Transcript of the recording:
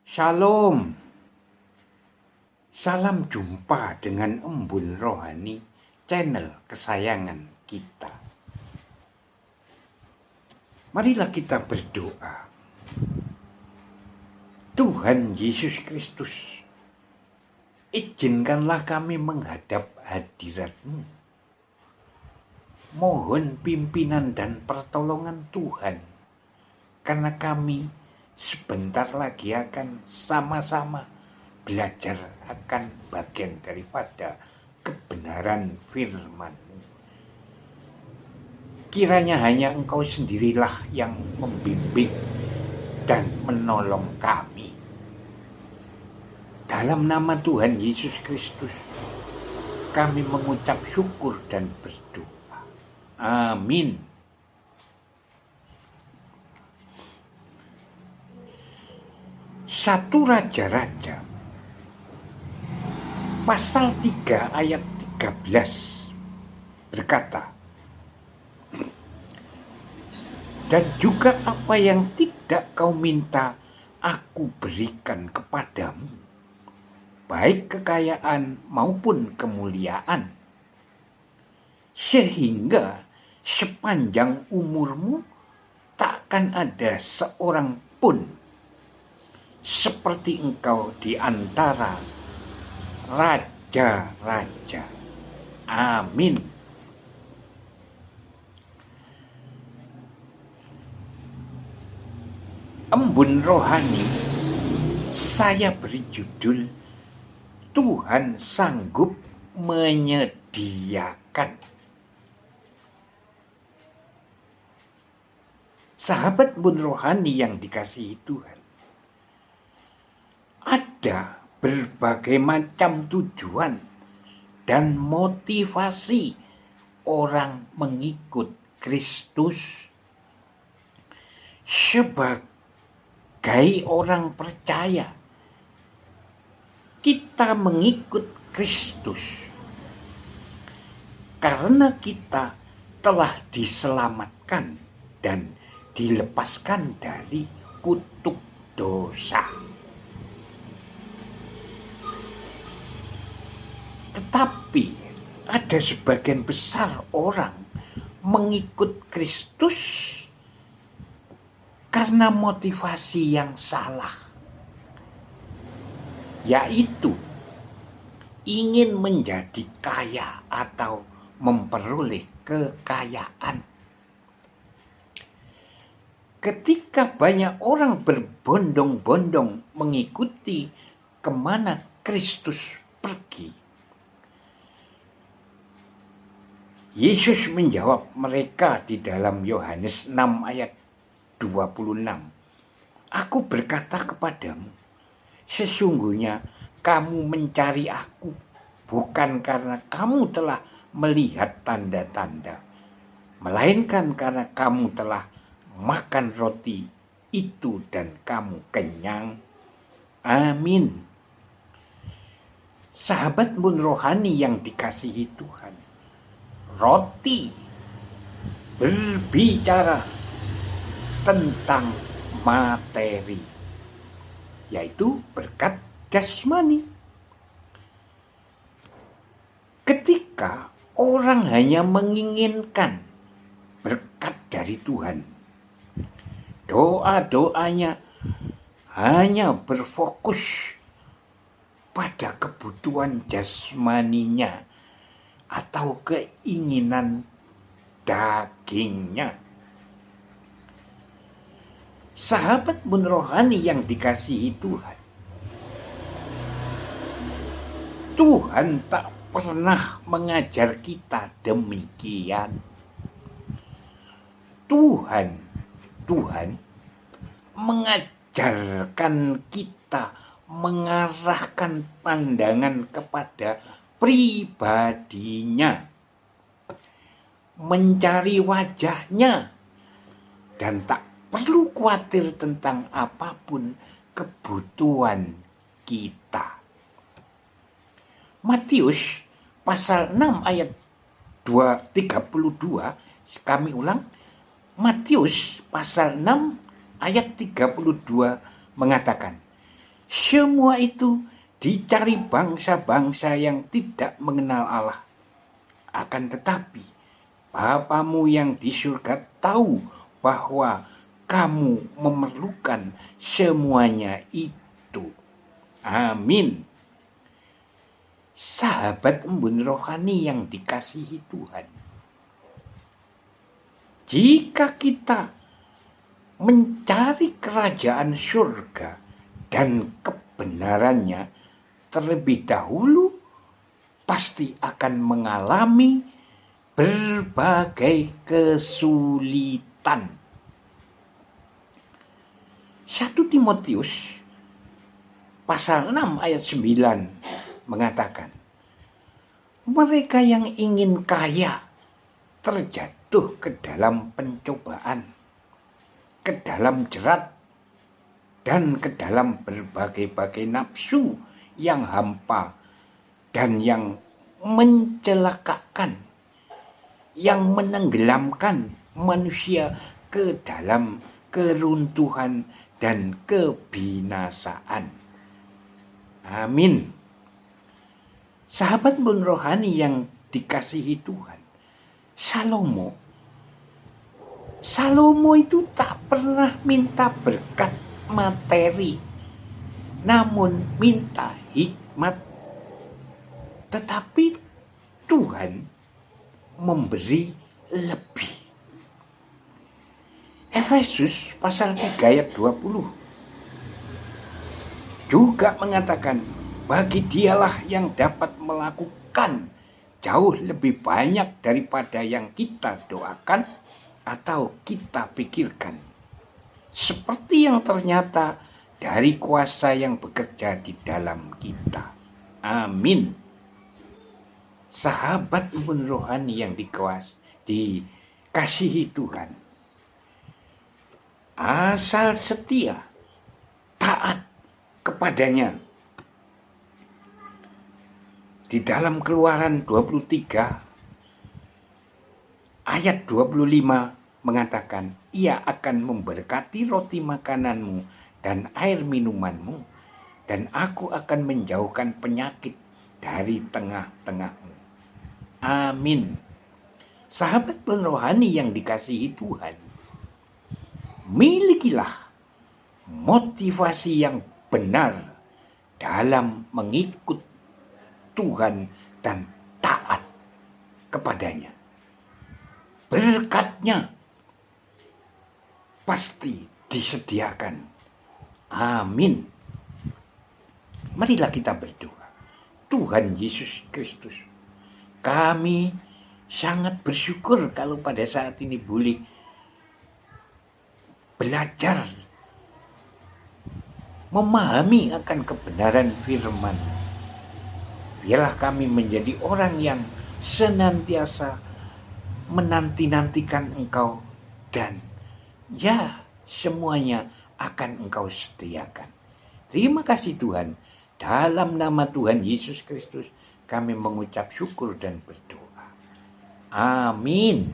Shalom, salam jumpa dengan Embun Rohani, channel kesayangan kita. Marilah kita berdoa. Tuhan Yesus Kristus, izinkanlah kami menghadap hadirat-Mu. Mohon pimpinan dan pertolongan Tuhan, karena kami sebentar lagi akan sama-sama belajar akan bagian daripada kebenaran firman-Mu. Kiranya hanya Engkau sendirilah yang membimbing dan menolong kami. Dalam nama Tuhan Yesus Kristus, kami mengucap syukur dan berdoa. Amin. Satu Raja-Raja pasal 3 ayat 13 berkata, dan juga apa yang tidak kau minta aku berikan kepadamu, baik kekayaan maupun kemuliaan, sehingga sepanjang umurmu takkan ada seorang pun seperti engkau di antara raja-raja. Amin. Embun Rohani saya beri judul Tuhan sanggup menyediakan. Sahabat Embun Rohani yang dikasihi Tuhan, ada berbagai macam tujuan dan motivasi orang mengikut Kristus. Sebagai orang percaya, kita mengikut Kristus karena kita telah diselamatkan dan dilepaskan dari kutuk dosa. Tetapi ada sebagian besar orang mengikut Kristus karena motivasi yang salah, yaitu ingin menjadi kaya atau memperoleh kekayaan. Ketika banyak orang berbondong-bondong mengikuti kemana Kristus pergi, Yesus menjawab mereka di dalam Yohanes 6 ayat 26. Aku berkata kepadamu, sesungguhnya kamu mencari aku bukan karena kamu telah melihat tanda-tanda, melainkan karena kamu telah makan roti itu dan kamu kenyang. Amin. Sahabat Embun Rohani yang dikasihi Tuhan, roti berbicara tentang materi, yaitu berkat jasmani. Ketika orang hanya menginginkan berkat dari Tuhan, doa-doanya hanya berfokus pada kebutuhan jasmaninya atau keinginan dagingnya. Sahabat Embun Rohani yang dikasihi Tuhan, Tuhan tak pernah mengajar kita demikian. Tuhan mengajarkan kita mengarahkan pandangan kepada pribadinya, mencari wajahnya, dan tak perlu khawatir tentang apapun kebutuhan kita. Matius pasal 6 ayat 32, kami ulang, Matius pasal 6 ayat 32 mengatakan, Semua itu dicari bangsa-bangsa yang tidak mengenal Allah. Akan tetapi, Bapamu yang di surga tahu bahwa kamu memerlukan semuanya itu. Amin. Sahabat embun rohani yang dikasihi Tuhan. Jika kita mencari kerajaan surga dan kebenarannya terlebih dahulu, pasti akan mengalami berbagai kesulitan. 1 Timotius pasal 6 ayat 9 mengatakan, mereka yang ingin kaya terjatuh ke dalam pencobaan, ke dalam jerat, dan ke dalam berbagai-bagai nafsu yang hampa dan yang mencelakakan, yang menenggelamkan manusia ke dalam keruntuhan dan kebinasaan. Amin. Sahabat pun rohani yang dikasihi Tuhan, Salomo itu tak pernah minta berkat materi, namun minta hikmat. Tetapi Tuhan memberi lebih. Efesus pasal 3 ayat 20 juga mengatakan, bagi dialah yang dapat melakukan jauh lebih banyak daripada yang kita doakan atau kita pikirkan, seperti yang ternyata dari kuasa yang bekerja di dalam kita. Amin. Sahabat pun rohani yang dikasihi Tuhan, asal setia, taat kepadanya. Di dalam Keluaran 23 ayat 25 mengatakan, ia akan memberkati roti makananmu dan air minumanmu, dan aku akan menjauhkan penyakit dari tengah-tengahmu. Amin. Sahabat rohani yang dikasihi Tuhan, milikilah motivasi yang benar dalam mengikut Tuhan dan taat kepadanya. Berkatnya pasti disediakan. Amin. Marilah kita berdoa. Tuhan Yesus Kristus, kami sangat bersyukur kalau pada saat ini boleh belajar memahami akan kebenaran firman. Biarlah kami menjadi orang yang senantiasa menanti-nantikan Engkau, dan ya, semuanya akan Engkau sediakan. Terima kasih Tuhan. Dalam nama Tuhan Yesus Kristus kami mengucap syukur dan berdoa. Amin.